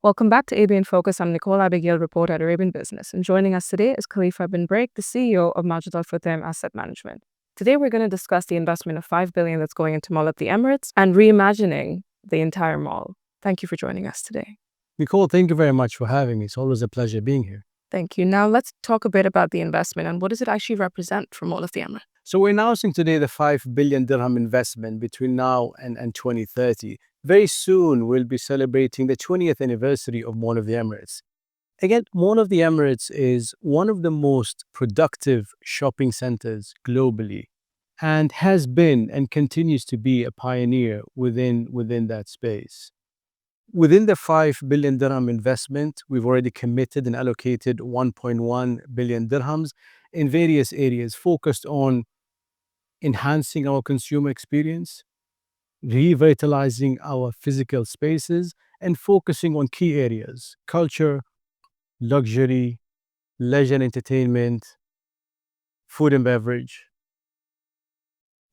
Welcome back to AB in Focus. I'm Nicole Abigael, reporter at Arabian Business, and joining us today is Khalifa Bin Braik, the CEO of Majid Futtaim Asset Management. Today, we're going to discuss the investment of $5 billion that's going into Mall of the Emirates and reimagining the entire mall. Thank you for joining us today. Nicole, thank you very much for having me. It's always a pleasure being here. Thank you. Now, let's talk a bit about the investment and what does it actually represent for Mall of the Emirates? So we're announcing today the 5 billion dirham investment between now and 2030. Very soon, we'll be celebrating the 20th anniversary of Mall of the Emirates. Again, Mall of the Emirates is one of the most productive shopping centers globally and has been and continues to be a pioneer within that space. Within the 5 billion dirham investment, we've already committed and allocated 1.1 billion dirhams in various areas focused on enhancing our consumer experience, revitalizing our physical spaces, and focusing on key areas: culture, luxury, leisure and entertainment, food and beverage.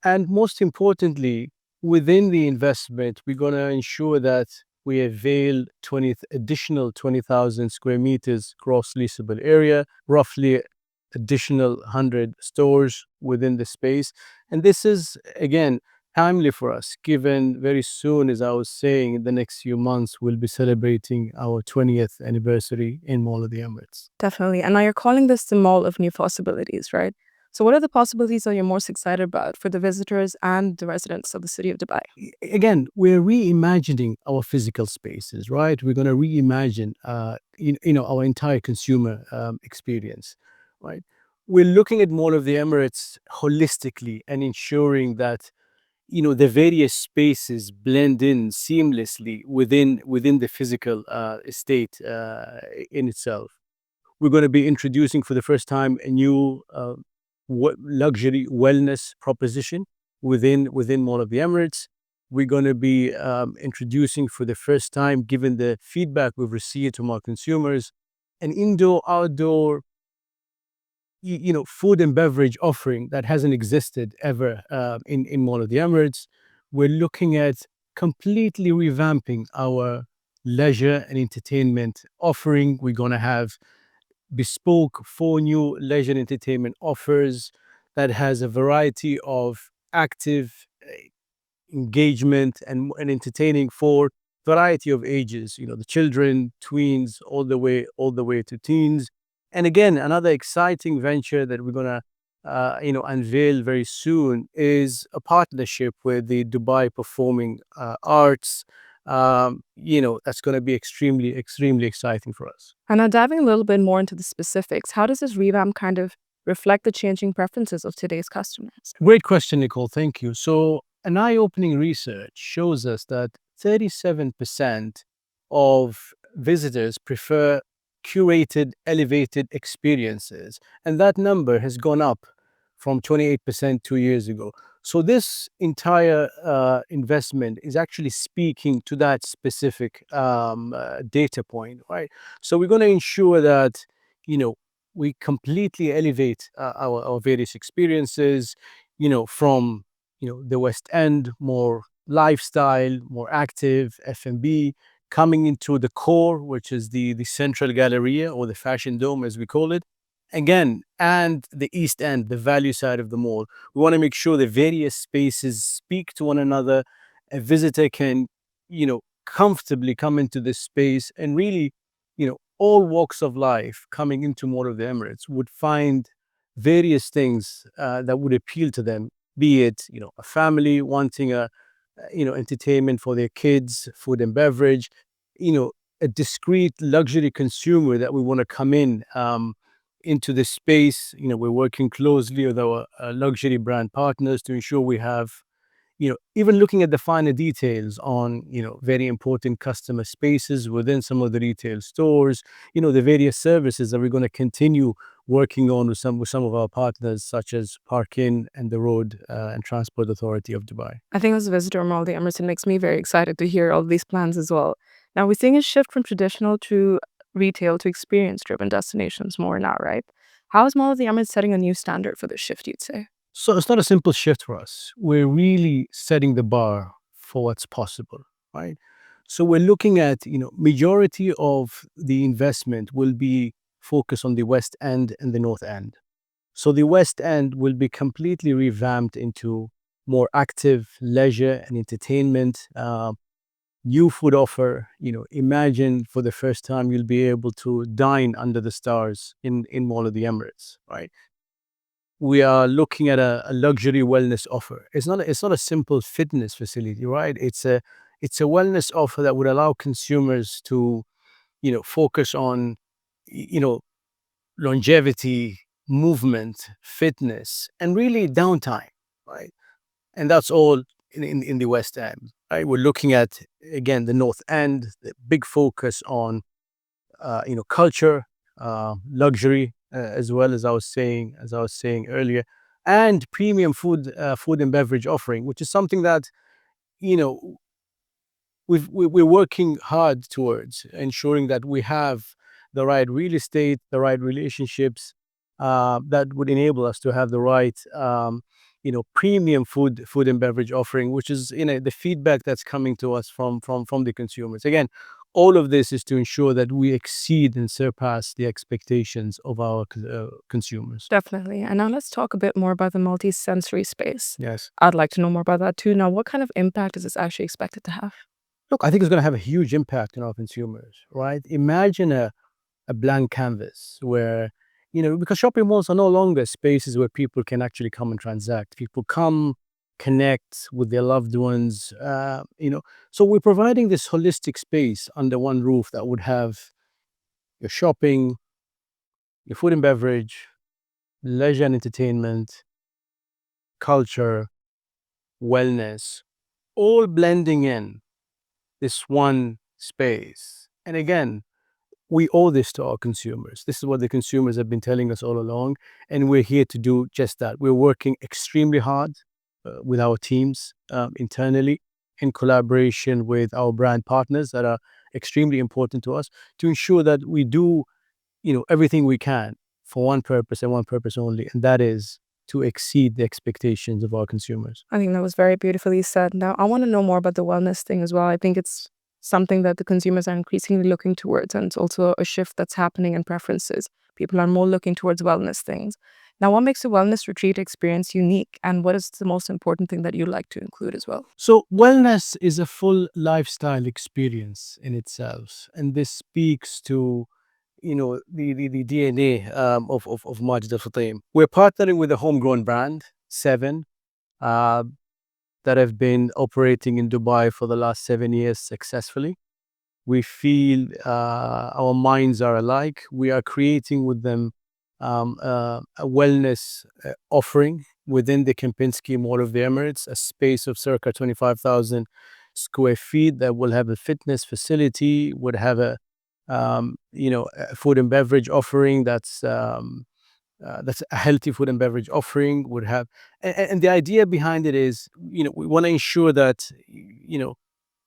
And most importantly, within the investment, we're going to ensure that we avail additional 20,000 square meters gross leasable area, roughly additional 100 stores within the space. And this is, again, timely for us, given very soon, as I was saying, in the next few months, we'll be celebrating our 20th anniversary in Mall of the Emirates. Definitely. And now you're calling this the Mall of New Possibilities, right? So what are the possibilities that you're most excited about for the visitors and the residents of the city of Dubai? Again, we're reimagining our physical spaces, right? We're going to reimagine, our entire consumer experience, right? We're looking at Mall of the Emirates holistically and ensuring that, the various spaces blend in seamlessly within the physical estate in itself. We're going to be introducing for the first time a new luxury wellness proposition within Mall of the Emirates. We're going to be introducing for the first time, given the feedback we've received from our consumers, an indoor-outdoor food and beverage offering that hasn't existed ever in Mall of the Emirates. We're looking at completely revamping our leisure and entertainment offering. We're going to have bespoke 4 new leisure and entertainment offers that has a variety of active engagement and entertaining for variety of ages, the children, tweens, all the way to teens. And again, another exciting venture that we're going to unveil very soon is a partnership with the Dubai Performing Arts. That's going to be extremely exciting for us. And now diving a little bit more into the specifics, how does this revamp kind of reflect the changing preferences of today's customers? Great question, Nicole. Thank you. So an eye-opening research shows us that 37% of visitors prefer curated, elevated experiences. And that number has gone up from 28% 2 years ago. So this entire investment is actually speaking to that specific data point, right? So we're going to ensure that, we completely elevate our various experiences, from, the West End, more lifestyle, more active, F&B, coming into the core, which is the Central Galleria or the Fashion Dome, as we call it, again, and the East End, the value side of the mall. We want to make sure the various spaces speak to one another. A visitor can, comfortably come into this space and really, all walks of life coming into Mall of the Emirates would find various things that would appeal to them, be it, a family wanting entertainment for their kids, food and beverage, a discreet luxury consumer that we want to come into this space. We're working closely with our luxury brand partners to ensure we have, even looking at the finer details on, very important customer spaces within some of the retail stores, the various services that we're going to continue working on with some of our partners, such as Parkin and the Road and Transport Authority of Dubai. I think as a visitor of Mall of the Emirates, it makes me very excited to hear all these plans as well. Now, we're seeing a shift from traditional to retail to experience-driven destinations more now, right? How is Mall of the Emirates setting a new standard for this shift, you'd say? So it's not a simple shift for us. We're really setting the bar for what's possible, right? So we're looking at, majority of the investment will be focused on the West End and the North End. So the West End will be completely revamped into more active leisure and entertainment, new food offer. Imagine for the first time you'll be able to dine under the stars in Mall of the Emirates, right? We are looking at a luxury wellness offer. It's not a simple fitness facility, right? It's a wellness offer that would allow consumers to, focus on, you know, longevity, movement, fitness, and really downtime, right? And that's all in the West End, right? We're looking at, again, the North End, the big focus on, culture, luxury, as well as I was saying earlier, and premium food and beverage offering, which is something that, you know, we're working hard towards ensuring that we have the right real estate, the right relationships, that would enable us to have the right, premium food and beverage offering, which is, the feedback that's coming to us from the consumers. Again, all of this is to ensure that we exceed and surpass the expectations of our consumers. Definitely. And now let's talk a bit more about the multi-sensory space. Yes. I'd like to know more about that too. Now, what kind of impact is this actually expected to have? Look, I think it's going to have a huge impact on our consumers, right? Imagine a blank canvas where, because shopping malls are no longer spaces where people can actually come and transact. People come, connect with their loved ones, So we're providing this holistic space under one roof that would have your shopping, your food and beverage, leisure and entertainment, culture, wellness, all blending in this one space. And again, we owe this to our consumers. This is what the consumers have been telling us all along, and we're here to do just that. We're working extremely hard with our teams internally, in collaboration with our brand partners that are extremely important to us, to ensure that we do, everything we can for one purpose and one purpose only, and that is to exceed the expectations of our consumers. I think that was very beautifully said. Now, I want to know more about the wellness thing as well. I think it's something that the consumers are increasingly looking towards, and it's also a shift that's happening in preferences. People are more looking towards wellness things. Now, what makes a wellness retreat experience unique, and what is the most important thing that you'd like to include as well? So, wellness is a full lifestyle experience in itself, and this speaks to, the DNA of Majid Al Futtaim. We're partnering with a homegrown brand, Seven, uh, that have been operating in Dubai for the last 7 years successfully. We feel our minds are alike. We are creating with them a wellness offering within the Kempinski Mall of the Emirates, a space of circa 25,000 square feet that will have a fitness facility, would have a food and beverage offering that's a healthy food and beverage offering, would have, and the idea behind it is, we want to ensure that,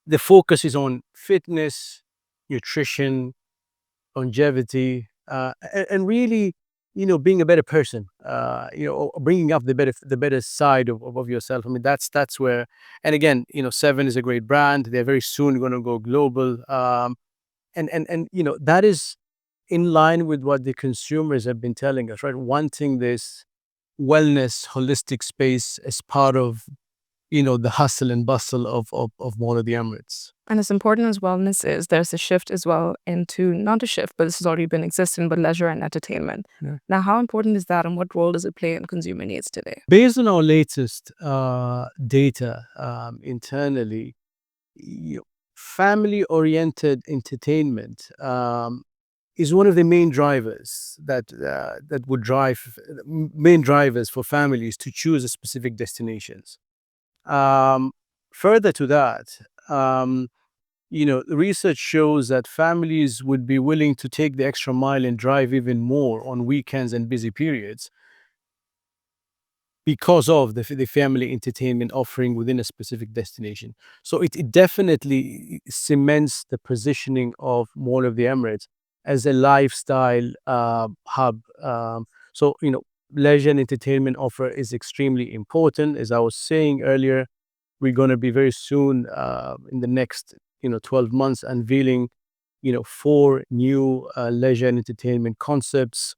the focus is on fitness, nutrition, longevity, and really, being a better person, or bringing up the better side of yourself. I mean, that's where, and again, Seven is a great brand. They're very soon going to go global, and that is in line with what the consumers have been telling us, right? Wanting this wellness, holistic space as part of, the hustle and bustle of Mall of the Emirates. And as important as wellness is, there's a shift as well into, not a shift, but this has already been existing, but leisure and entertainment. Yeah. Now, how important is that, and what role does it play in consumer needs today? Based on our latest data internally, family-oriented entertainment is one of the main drivers that would drive main drivers for families to choose a specific destinations. Further to that, the research shows that families would be willing to take the extra mile and drive even more on weekends and busy periods because of the family entertainment offering within a specific destination. So it definitely cements the positioning of Mall of the Emirates as a lifestyle hub. So, leisure and entertainment offer is extremely important. As I was saying earlier, we're going to be very soon, in the next 12 months, unveiling 4 new leisure and entertainment concepts,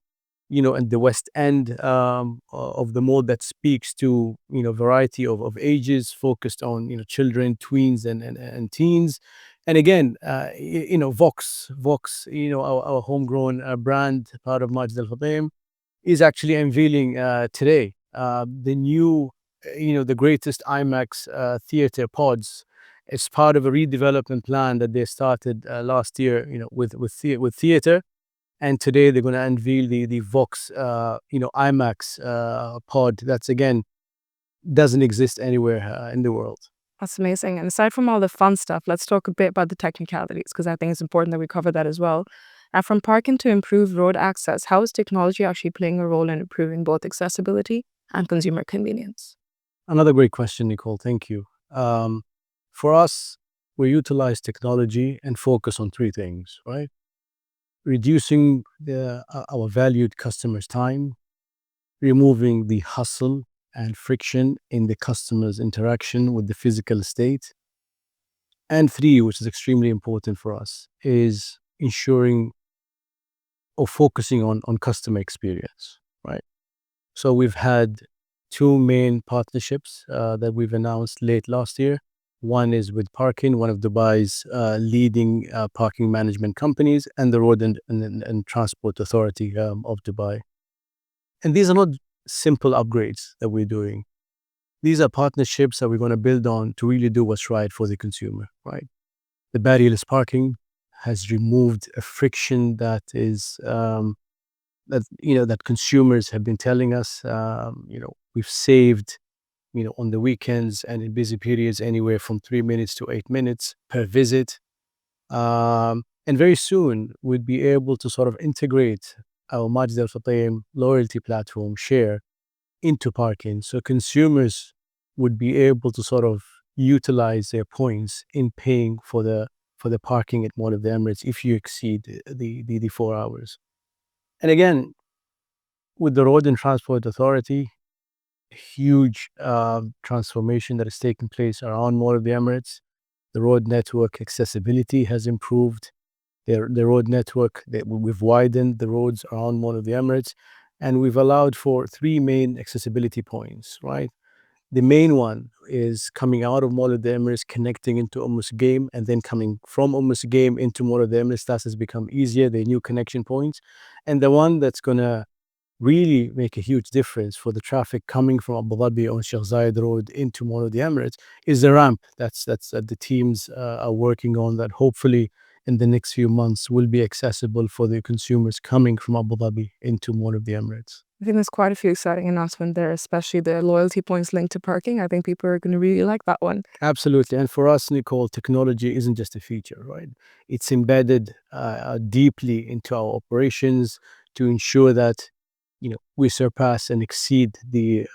and the West End of the mall that speaks to variety of ages, focused on children, tweens, and teens. And again, Vox, our homegrown brand, part of Majid Al Futtaim, is actually unveiling today the new, the greatest IMAX theater pods. It's part of a redevelopment plan that they started last year, with theater. And today they're going to unveil the Vox, IMAX pod. That's, again, doesn't exist anywhere in the world. That's amazing. And aside from all the fun stuff, let's talk a bit about the technicalities, because I think it's important that we cover that as well. And from parking to improved road access, how is technology actually playing a role in improving both accessibility and consumer convenience? Another great question, Nicole. Thank you. For us, we utilize technology and focus on 3 things, right? Reducing our valued customers' time, removing the hustle and friction in the customer's interaction with the physical estate. And 3, which is extremely important for us, is ensuring or focusing on customer experience, right? So we've had 2 main partnerships that we've announced late last year. One is with Parkin, one of Dubai's leading parking management companies, and the Road and Transport Authority of Dubai. And these are not simple upgrades that we're doing. These are partnerships that we're going to build on to really do what's right for the consumer, right? The barrierless parking has removed a friction that is that consumers have been telling us. We've saved, on the weekends and in busy periods, anywhere from 3 minutes to 8 minutes per visit. And very soon we'd be able to sort of integrate our Majid Al Futtaim loyalty platform Share into parking, so consumers would be able to sort of utilize their points in paying for the parking at Mall of the Emirates if you exceed the 4 hours. And again, with the Road and Transport Authority, huge transformation that is taking place around Mall of the Emirates. The road network accessibility has improved. The road network, we've widened the roads around Mall of the Emirates, and we've allowed for 3 main accessibility points, right? The main one is coming out of Mall of the Emirates, connecting into Game, and then coming from Game into Mall of the Emirates. That has become easier, the new connection points. And the one that's going to really make a huge difference for the traffic coming from Abu Dhabi on Sheikh Zayed Road into Mall of the Emirates is the ramp that's that the teams are working on, that hopefully in the next few months will be accessible for the consumers coming from Abu Dhabi into Mall of the Emirates. I think there's quite a few exciting announcements there, especially the loyalty points linked to parking. I think people are going to really like that one. Absolutely. And for us, Nicole, technology isn't just a feature, right? It's embedded deeply into our operations to ensure that we surpass and exceed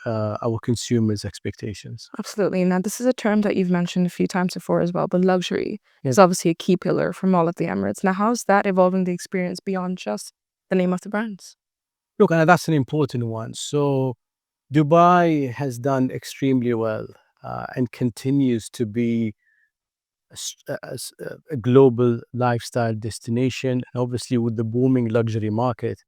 our consumers' expectations. Absolutely. Now, this is a term that you've mentioned a few times before as well, but luxury is Yeah. obviously a key pillar for Mall of the Emirates. Now, how's that evolving the experience beyond just the name of the brands? Look, and that's an important one. So Dubai has done extremely well and continues to be a global lifestyle destination. And obviously, with the booming luxury market,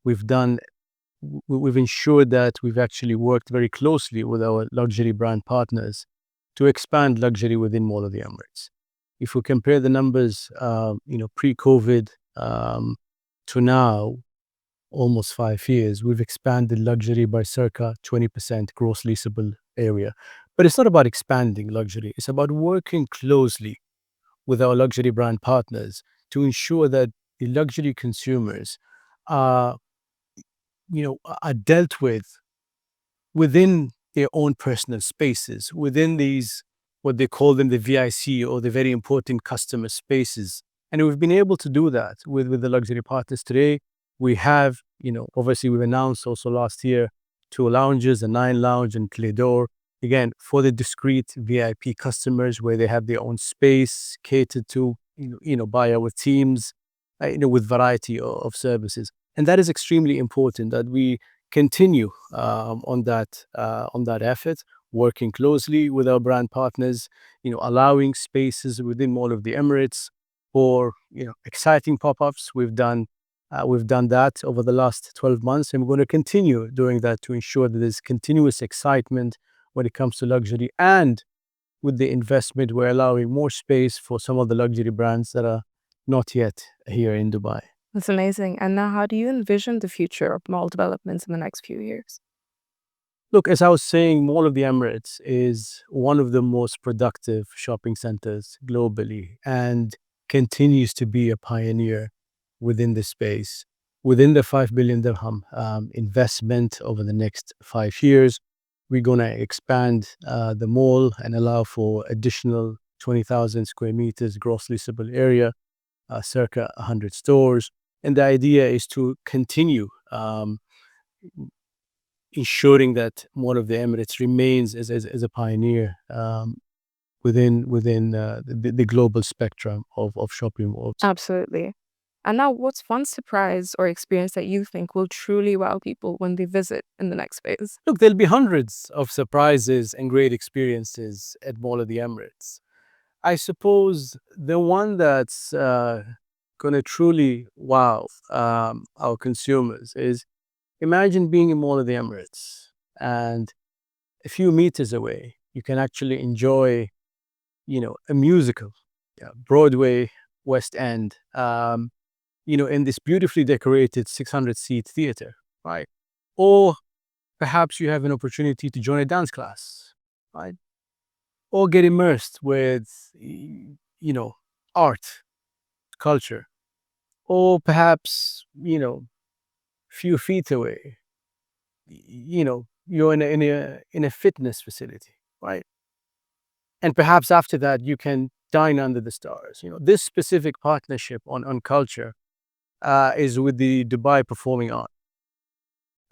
we've ensured that we've actually worked very closely with our luxury brand partners to expand luxury within Mall of the Emirates. If we compare the numbers, pre-COVID to now, almost 5 years, we've expanded luxury by circa 20% gross leasable area. But it's not about expanding luxury. It's about working closely with our luxury brand partners to ensure that the luxury consumers are, are dealt with within their own personal spaces, within these, what they call them, the VIC, or the very important customer spaces. And we've been able to do that with the luxury partners today. We have, obviously we've announced also last year 2 lounges, a 9 lounge and Clédor, again, for the discrete VIP customers where they have their own space catered to, by our teams, with variety of services. And that is extremely important that we continue on that effort working closely with our brand partners, allowing spaces within Mall of the Emirates for, exciting pop-ups. We've done that over the last 12 months, and we're going to continue doing that to ensure that there's continuous excitement when it comes to luxury. And with the investment, we're allowing more space for some of the luxury brands that are not yet here in Dubai. That's amazing. And now, how do you envision the future of mall developments in the next few years? Look, as I was saying, Mall of the Emirates is one of the most productive shopping centers globally and continues to be a pioneer within this space. Within the 5 billion dirham investment over the next 5 years, we're going to expand the mall and allow for additional 20,000 square meters gross leasable area, circa 100 stores. And the idea is to continue ensuring that Mall of the Emirates remains as a pioneer within the global spectrum of shopping malls. Absolutely. And now, what's one surprise or experience that you think will truly wow people when they visit in the next phase? Look, there'll be hundreds of surprises and great experiences at Mall of the Emirates. I suppose the one that's going to truly wow our consumers is, imagine being in Mall of the Emirates and a few meters away, you can actually enjoy, a musical, Broadway, West End, in this beautifully decorated 600-seat theater, right? Or perhaps you have an opportunity to join a dance class, right? Or get immersed with, art, culture. Or perhaps, few feet away, you're in a fitness facility, right? And perhaps after that, you can dine under the stars. This specific partnership on culture is with the Dubai Performing Arts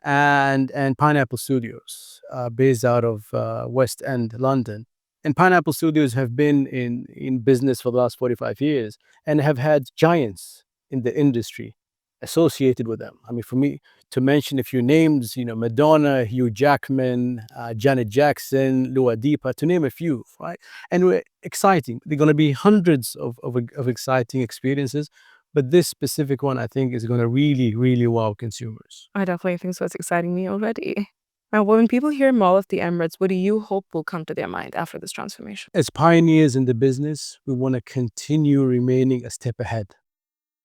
and Pineapple Studios, based out of West End, London. And Pineapple Studios have been in business for the last 45 years and have had giants in the industry associated with them. I mean, for me to mention a few names, Madonna, Hugh Jackman, Janet Jackson, Dua Lipa, to name a few, right? And we're exciting. They're going to be hundreds of exciting experiences. But this specific one, I think, is going to really, really wow consumers. I definitely think so. It's exciting me already. Now, when people hear Mall of the Emirates, what do you hope will come to their mind after this transformation? As pioneers in the business, we want to continue remaining a step ahead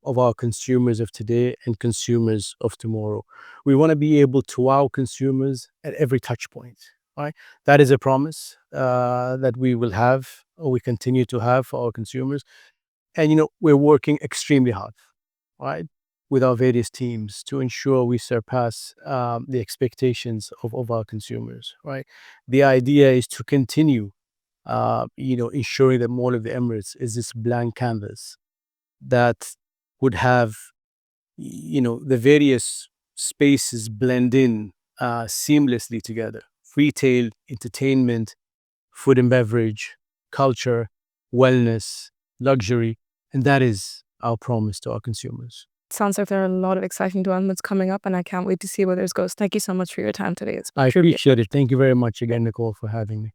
of our consumers of today and consumers of tomorrow. We want to be able to wow consumers at every touch point, right? That is a promise that we will have, or we continue to have, for our consumers. And, we're working extremely hard, right, with our various teams to ensure we surpass the expectations of our consumers, right? The idea is to continue, ensuring that Mall of the Emirates is this blank canvas that would have, the various spaces blend in seamlessly together. Retail, entertainment, food and beverage, culture, wellness, luxury. And that is our promise to our consumers. Sounds like there are a lot of exciting developments coming up, and I can't wait to see where this goes. Thank you so much for your time today. It's been I truly appreciate it. Thank you very much again, Nicole, for having me.